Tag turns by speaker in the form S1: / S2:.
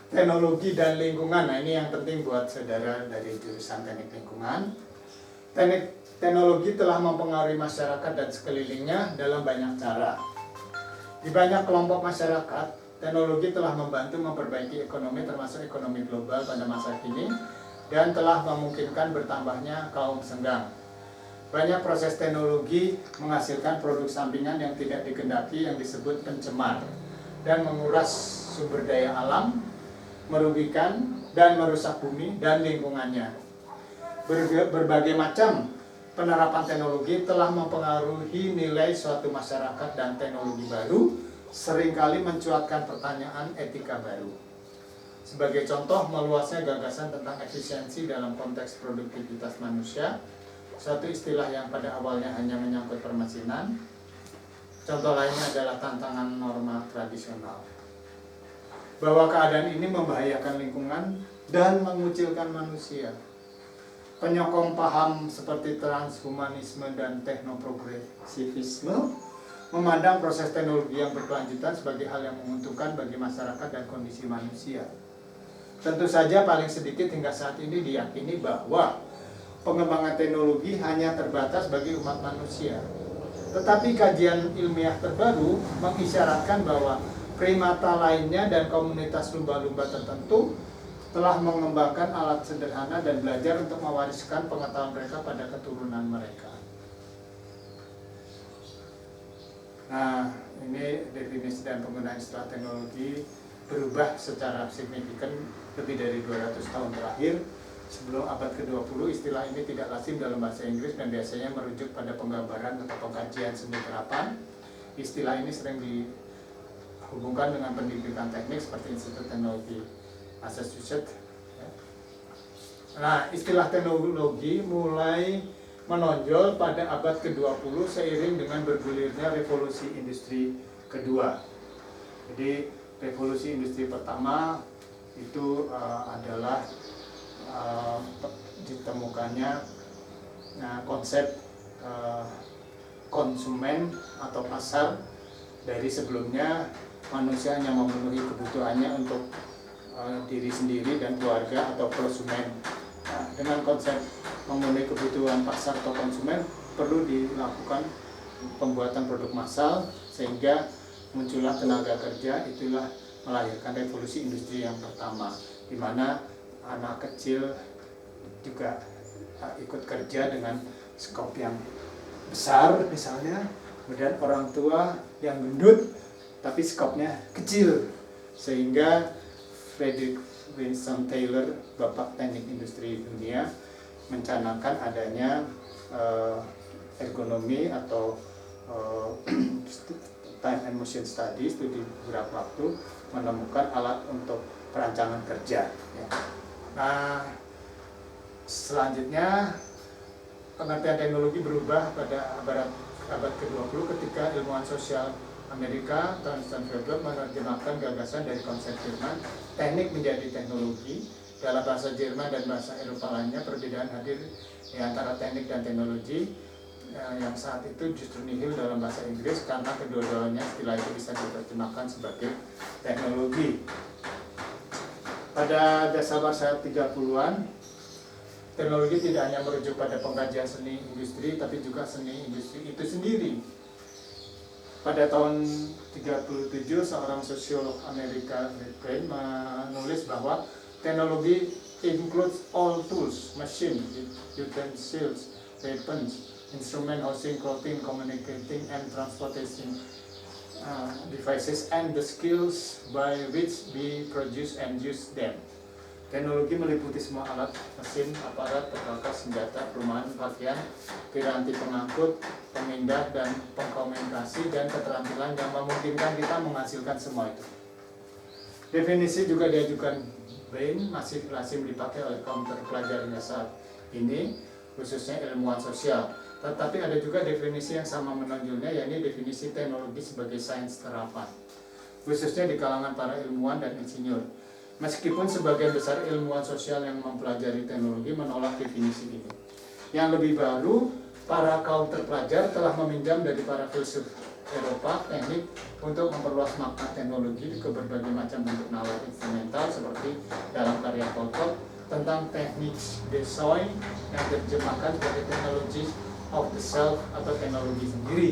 S1: teknologi dan lingkungan. Nah, ini yang penting buat saudara dari jurusan teknik lingkungan. Teknologi telah mempengaruhi masyarakat dan sekelilingnya dalam banyak cara. Di banyak kelompok masyarakat, teknologi telah membantu memperbaiki ekonomi termasuk ekonomi global pada masa kini dan telah memungkinkan bertambahnya kaum senggang. Banyak proses teknologi menghasilkan produk sampingan yang tidak dikehendaki yang disebut pencemar dan menguras sumber daya alam, merugikan dan merusak bumi dan lingkungannya. Berbagai macam penerapan teknologi telah mempengaruhi nilai suatu masyarakat dan teknologi baru seringkali mencuatkan pertanyaan etika baru. Sebagai contoh, meluasnya gagasan tentang efisiensi dalam konteks produktivitas manusia, suatu istilah yang pada awalnya hanya menyangkut permesinan. Contoh lainnya adalah tantangan norma tradisional. Bahwa keadaan ini membahayakan lingkungan dan mengucilkan manusia. Penyokong paham seperti transhumanisme dan teknoprogresivisme memandang proses teknologi yang berkelanjutan sebagai hal yang menguntungkan bagi masyarakat dan kondisi manusia. Tentu saja paling sedikit hingga saat ini diyakini bahwa pengembangan teknologi hanya terbatas bagi umat manusia. Tetapi kajian ilmiah terbaru mengisyaratkan bahwa primata lainnya dan komunitas lumba-lumba tertentu telah mengembangkan alat sederhana dan belajar untuk mewariskan pengetahuan mereka pada keturunan mereka. Nah, ini definisi dan penggunaan istilah teknologi berubah secara signifikan lebih dari 200 tahun terakhir. Sebelum abad ke-20, istilah ini tidak lazim dalam bahasa Inggris dan biasanya merujuk pada penggambaran atau pengkajian seni terapan. Istilah ini sering dihubungkan dengan pendidikan teknik seperti Institut Teknologi Massachusetts. Nah, istilah teknologi mulai menonjol pada abad ke-20 seiring dengan bergulirnya revolusi industri kedua. Jadi, revolusi industri pertama itu adalah ditemukannya konsep konsumen atau pasar. Dari sebelumnya manusia hanya memenuhi kebutuhannya untuk diri sendiri dan keluarga atau prosumen. Nah, dengan konsep memenuhi kebutuhan pasar atau konsumen perlu dilakukan pembuatan produk massal sehingga muncullah tenaga kerja. Itulah melahirkan revolusi industri yang pertama, di mana anak kecil juga ikut kerja dengan skop yang besar misalnya, kemudian orang tua yang gendut tapi skopnya kecil, sehingga Frederick Winston Taylor, bapak teknik industri dunia, mencanangkan adanya ergonomi atau time and motion study, studi gerak waktu, menemukan alat untuk perancangan kerja. Nah, selanjutnya pengertian teknologi berubah pada abad ke-20 ketika ilmuwan sosial Amerika Thorsten Weber menerjemahkan gagasan dari konsep Jerman teknik menjadi teknologi. Dalam bahasa Jerman dan bahasa Eropa lainnya, perbedaan hadir di antara teknik dan teknologi yang saat itu justru nihil dalam bahasa Inggris karena kedua-duanya istilah itu bisa diterjemahkan sebagai teknologi. Pada dasar masa 30-an, teknologi tidak hanya merujuk pada pengkajian seni industri, tapi juga seni industri itu sendiri. Pada tahun 37, seorang sosiolog Amerika, Red Brain, menulis bahwa teknologi includes all tools, machine, utensils, weapons, instrument, housing, clothing, communicating, and transportation devices and the skills by which we produce and use them. Teknologi meliputi semua alat, mesin, aparat, perkakas, senjata, perumahan, pakaian, piranti pengangkut, pemindah, dan pengkomunikasi, dan keterampilan yang memungkinkan kita menghasilkan semua itu. Definisi juga diajukan Bain, masih lazim dipakai oleh kaum terpelajarnya saat ini, khususnya ilmuwan sosial. Tetapi ada juga definisi yang sama menonjolnya, yakni definisi teknologi sebagai sains terapan, khususnya di kalangan para ilmuwan dan insinyur. Meskipun sebagian besar ilmuwan sosial yang mempelajari teknologi menolak definisi ini. Yang lebih baru, para kaum terpelajar telah meminjam dari para filsuf Eropa teknik untuk memperluas makna teknologi ke berbagai macam bentuk nalar instrumental seperti dalam karya Paul Cook tentang teknik design yang diterjemahkan sebagai teknologi of the self atau teknologi sendiri.